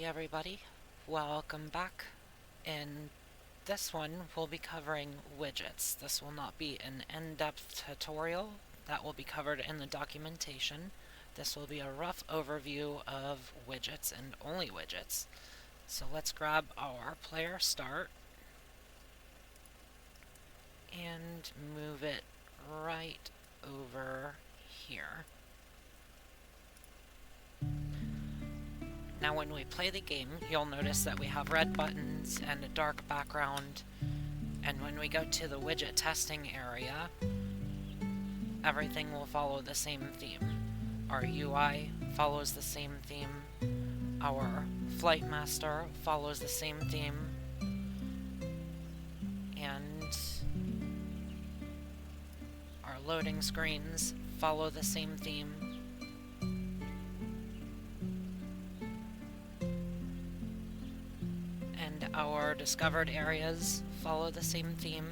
everybody, welcome back. In this one, we'll be covering widgets. This will not be an in-depth tutorial. That will be covered in the documentation. This will be a rough overview of widgets and only widgets. So let's grab our player start and move it right over here. Now when we play the game, you'll notice that we have red buttons and a dark background, and when we go to the widget testing area, everything will follow the same theme. Our UI follows the same theme, our Flight Master follows the same theme, and our loading screens follow the same theme. And our discovered areas follow the same theme.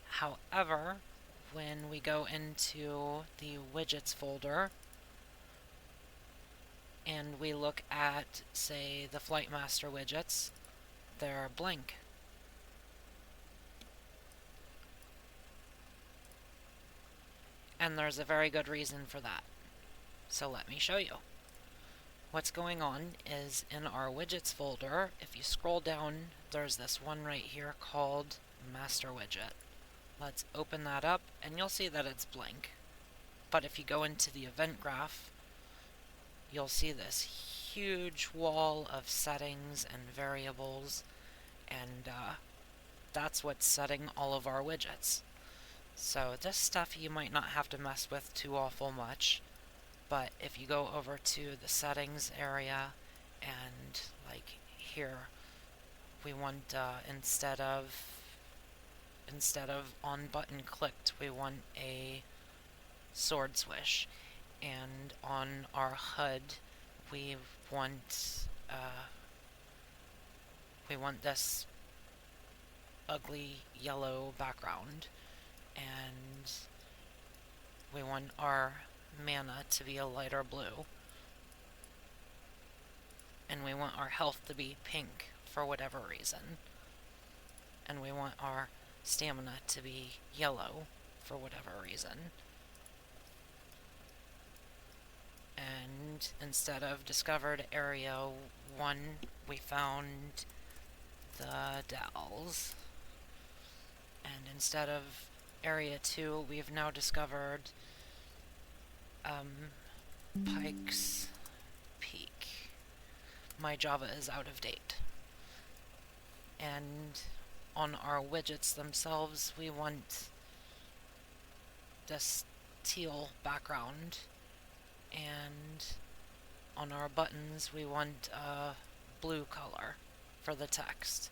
However, when we go into the widgets folder and we look at, say, the Flight Master widgets, they're blank. And there's a very good reason for that. So let me show you. What's going on is in our widgets folder, if you scroll down, there's this one right here called Master Widget. Let's open that up and you'll see that it's blank. But if you go into the event graph, you'll see this huge wall of settings and variables, and that's what's setting all of our widgets. So this stuff you might not have to mess with too awful much. But if you go over to the settings area and like here, we want instead of on button clicked, we want a sword swish, and on our HUD we want this ugly yellow background, and we want our mana to be a lighter blue, and we want our health to be pink for whatever reason, and we want our stamina to be yellow for whatever reason. And instead of discovered area 1, we found the dells, and instead of area 2, we've now discovered Pike's Peak. My Java is out of date. And on our widgets themselves, we want this teal background, and on our buttons we want a blue color for the text.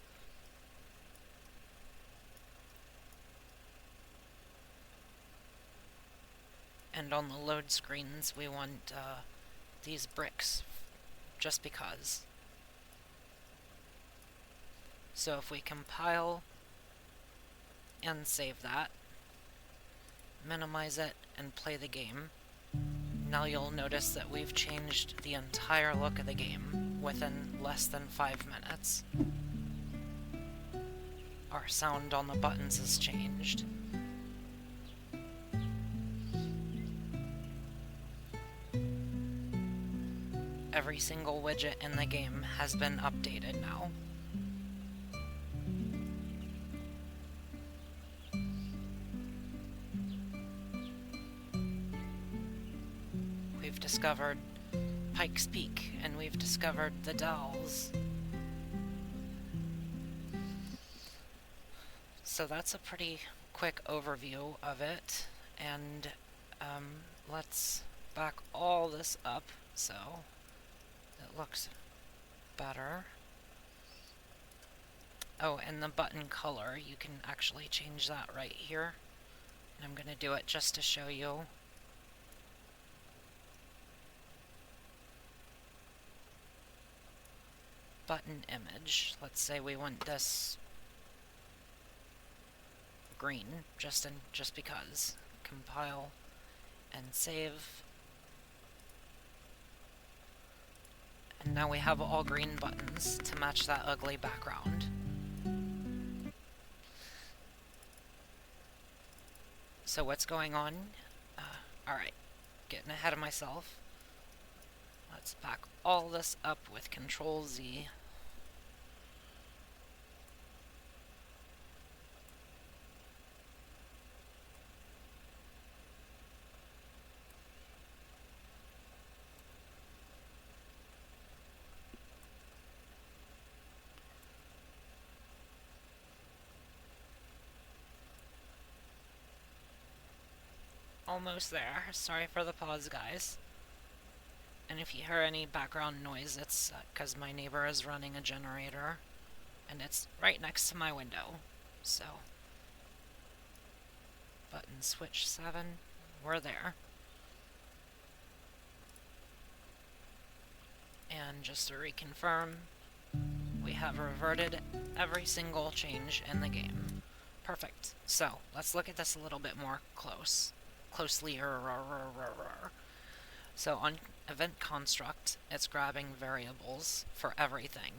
And on the load screens, we want these bricks, just because. So if we compile and save that, minimize it, and play the game, now you'll notice that we've changed the entire look of the game within less than 5 minutes. Our sound on the buttons has changed. Every single widget in the game has been updated now. We've discovered Pike's Peak, and we've discovered the dells. So that's a pretty quick overview of it, and let's back all this up so it looks better. Oh, and the button color, you can actually change that right here. And I'm going to do it just to show you. Button image. Let's say we want this green, just because. Compile and save. And now we have all green buttons to match that ugly background. So what's going on? Alright, getting ahead of myself. Let's back all this up with Control Z. Almost there. Sorry for the pause, guys. And if you hear any background noise, it's because my neighbor is running a generator, and it's right next to my window. So, button switch 7, we're there. And just to reconfirm, we have reverted every single change in the game. Perfect. So, let's look at this a little bit more closely. So on event construct, it's grabbing variables for everything.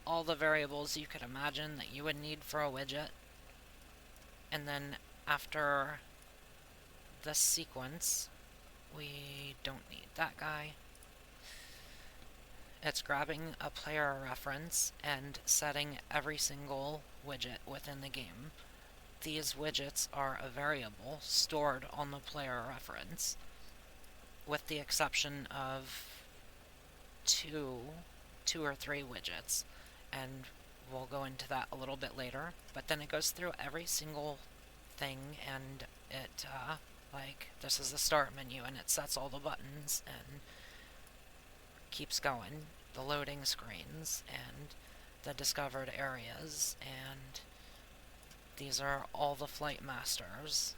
All the variables you could imagine that you would need for a widget. And then after this sequence, we don't need that guy. It's grabbing a player reference and setting every single widget within the game. These widgets are a variable stored on the player reference, with the exception of two or three widgets, and we'll go into that a little bit later. But then it goes through every single thing, and it, like, this is the start menu, and it sets all the buttons, and keeps going, the loading screens, and the discovered areas, and these are all the flight masters.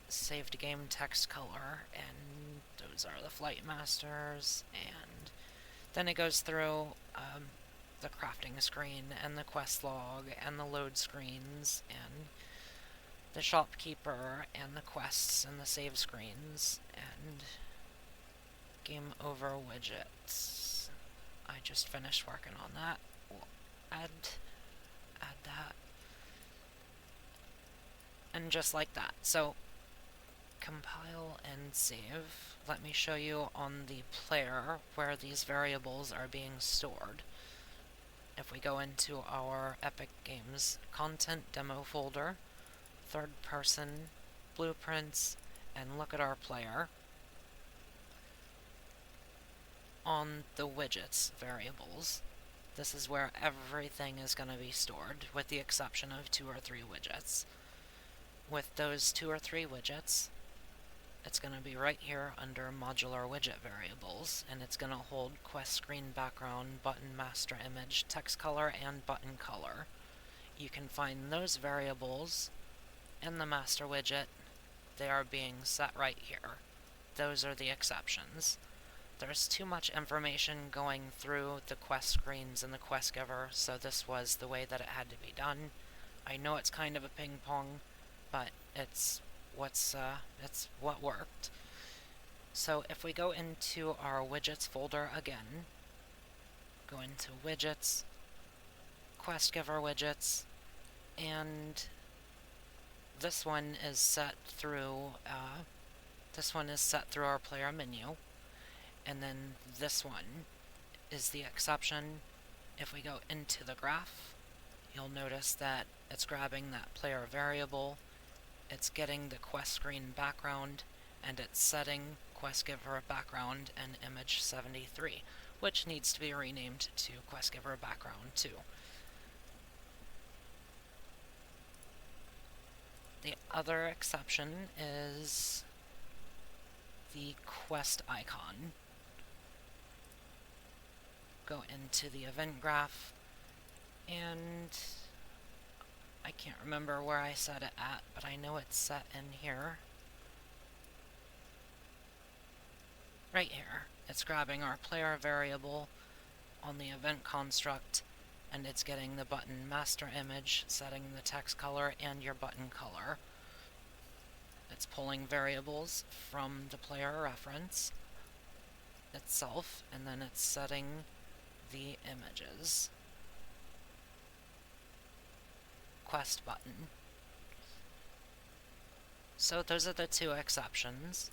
Saved game text color, and those are the flight masters, and then it goes through the crafting screen, and the quest log, and the load screens, and the shopkeeper, and the quests, and the save screens, and game over widgets. I just finished working on that. We'll add that, and just like that. So compile and save. Let me show you on the player where these variables are being stored. If we go into our Epic Games content demo folder, third person, blueprints, and look at our player, on the widgets variables, this is where everything is going to be stored, with the exception of 2 or 3 widgets. With those 2 or 3 widgets, it's going to be right here under modular widget variables, and it's going to hold quest screen background, button master image, text color, and button color. You can find those variables in the master widget. They are being set right here. Those are the exceptions. There's too much information going through the quest screens and the quest giver, so this was the way that it had to be done. I know it's kind of a ping pong, but it's what worked. So if we go into our widgets folder again, go into widgets, quest giver widgets, and this one is set through our player menu. And then this one is the exception. If we go into the graph, you'll notice that it's grabbing that player variable, it's getting the quest screen background, and it's setting quest giver background and image 73, which needs to be renamed to quest giver background 2. The other exception is the quest icon. Go into the event graph, and I can't remember where I set it at, but I know it's set in here. Right here. It's grabbing our player variable on the event construct, and it's getting the button master image, setting the text color and your button color. It's pulling variables from the player reference itself, and then it's setting the images. Quest button. So those are the two exceptions,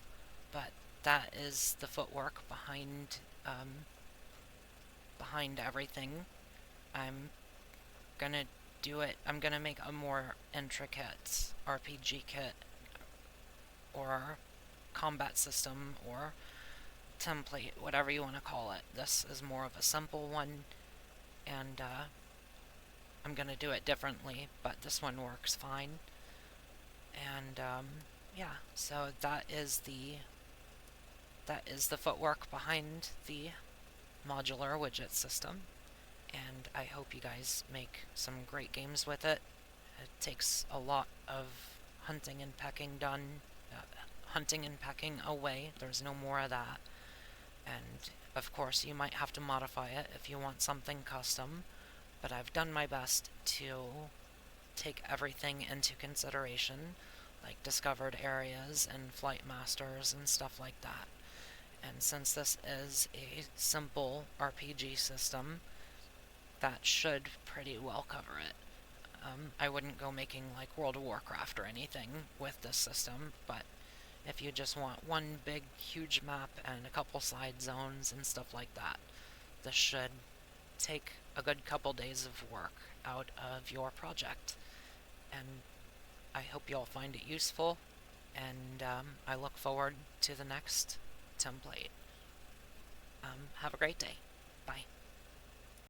but that is the footwork behind everything. I'm gonna make a more intricate RPG kit or combat system or template, whatever you want to call it. This is more of a simple one, and I'm gonna do it differently, but this one works fine. And yeah, so that is the footwork behind the modular widget system, and I hope you guys make some great games with it. It takes a lot of hunting and pecking away. There's no more of that. And of course you might have to modify it if you want something custom, but I've done my best to take everything into consideration, like discovered areas and flight masters and stuff like that. And since this is a simple RPG system, that should pretty well cover it. I wouldn't go making like World of Warcraft or anything with this system, but if you just want one big huge map and a couple side zones and stuff like that, this should take a good couple days of work out of your project. And I hope you all find it useful, and I look forward to the next template. Have a great day. Bye.